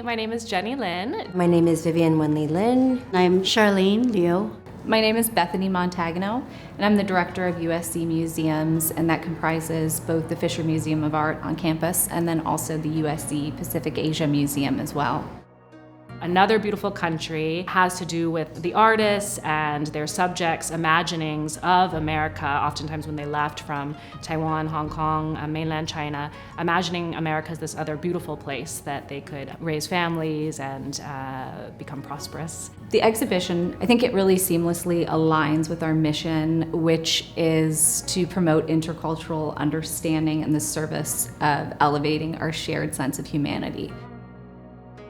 my name is Jenny Lin. My name is Vivian Wenli Lin. I'm Charlene Liu. My name is Bethany Montagno, and I'm the director of USC Museums, and that comprises both the Fisher Museum of Art on campus and then also the USC Pacific Asia Museum as well. Another beautiful country has to do with the artists and their subjects' imaginings of America, oftentimes when they left from Taiwan, Hong Kong, mainland China, imagining America as this other beautiful place that they could raise families and become prosperous. The exhibition, I think it really seamlessly aligns with our mission, which is to promote intercultural understanding in the service of elevating our shared sense of humanity.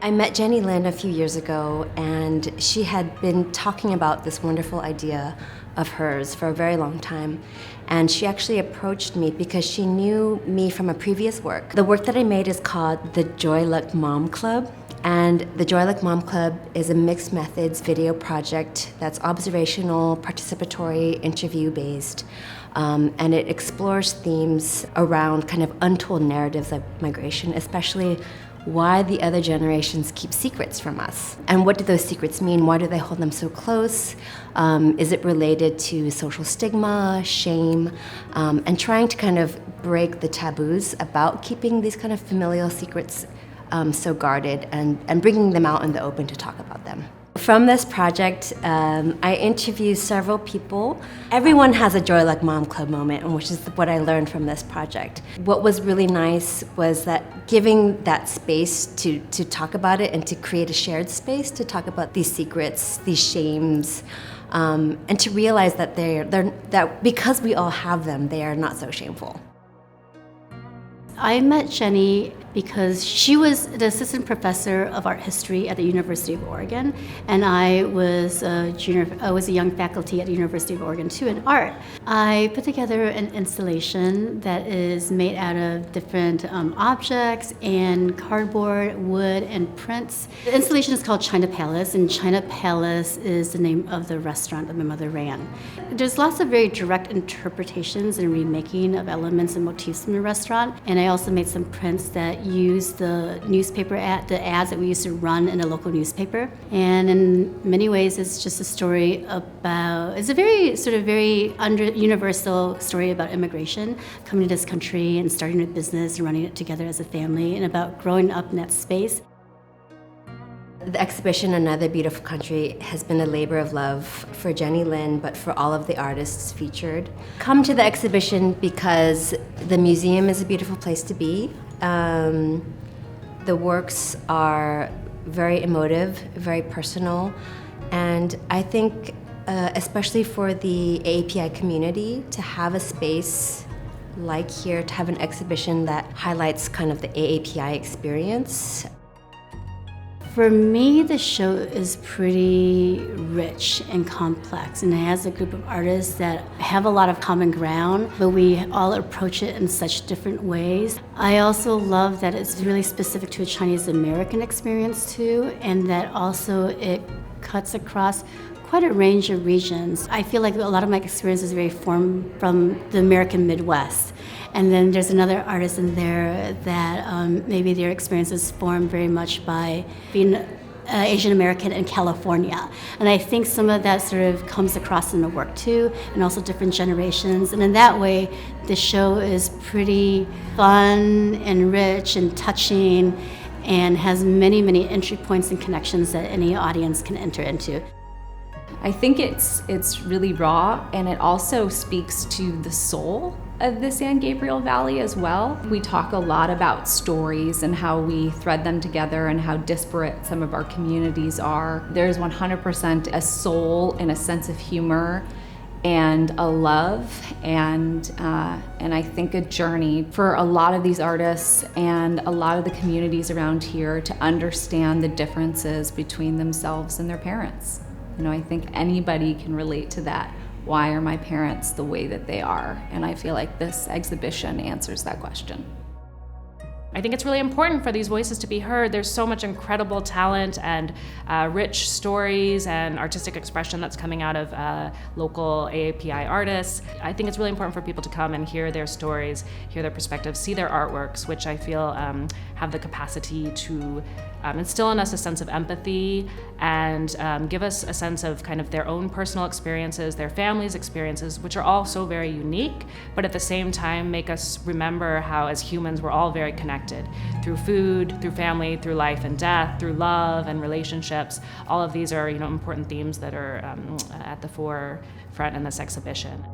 I met Jenny Lin a few years ago, and she had been talking about this wonderful idea of hers for a very long time. And she actually approached me because she knew me from a previous work. The work that I made is called the Joy Luck Mom Club. And the Joy Luck Mom Club is a mixed methods video project that's observational, participatory, interview-based. And it explores themes around kind of untold narratives of migration, especially why the other generations keep secrets from us. And what do those secrets mean? Why do they hold them so close? Is it related to social stigma, shame, and trying to kind of break the taboos about keeping these kind of familial secrets so guarded and bringing them out in the open to talk about them. From this project, I interviewed several people. Everyone has a Joy Luck Mom Club moment, which is what I learned from this project. What was really nice was that giving that space to talk about it and to create a shared space to talk about these secrets, these shames, and to realize that that because we all have them, they are not so shameful. I met Jenny because she was the assistant professor of art history at the University of Oregon, and I was a young faculty at the University of Oregon too in art. I put together an installation that is made out of different objects and cardboard, wood, and prints. The installation is called China Palace, and China Palace is the name of the restaurant that my mother ran. There's lots of very direct interpretations and remaking of elements and motifs from the restaurant, and I also made some prints that use the the ads that we used to run in a local newspaper. And in many ways, it's just a story about, it's a very universal story about immigration, coming to this country and starting a business and running it together as a family, and about growing up in that space. The exhibition, Another Beautiful Country, has been a labor of love for Jenny Lin, but for all of the artists featured. Come to the exhibition because the museum is a beautiful place to be. The works are very emotive, very personal, and I think, especially for the AAPI community, to have a space like here, to have an exhibition that highlights kind of the AAPI experience. For me, the show is pretty rich and complex, and it has a group of artists that have a lot of common ground, but we all approach it in such different ways. I also love that it's really specific to a Chinese American experience too, and that also it cuts across quite a range of regions. I feel like a lot of my experience is very formed from the American Midwest. And then there's another artist in there that maybe their experience is formed very much by being Asian American in California. And I think some of that sort of comes across in the work too, and also different generations. And in that way, the show is pretty fun and rich and touching and has many, many entry points and connections that any audience can enter into. I think it's really raw, and it also speaks to the soul of the San Gabriel Valley as well. We talk a lot about stories and how we thread them together and how disparate some of our communities are. There's 100% a soul and a sense of humor and a love and I think a journey for a lot of these artists and a lot of the communities around here to understand the differences between themselves and their parents. You know, I think anybody can relate to that. Why are my parents the way that they are? And I feel like this exhibition answers that question. I think it's really important for these voices to be heard. There's so much incredible talent and rich stories and artistic expression that's coming out of local AAPI artists. I think it's really important for people to come and hear their stories, hear their perspectives, see their artworks, which I feel have the capacity to instill in us a sense of empathy and give us a sense of kind of their own personal experiences, their families' experiences, which are all so very unique, but at the same time make us remember how as humans we're all very connected through food, through family, through life and death, through love and relationships. All of these are important themes that are at the forefront in this exhibition.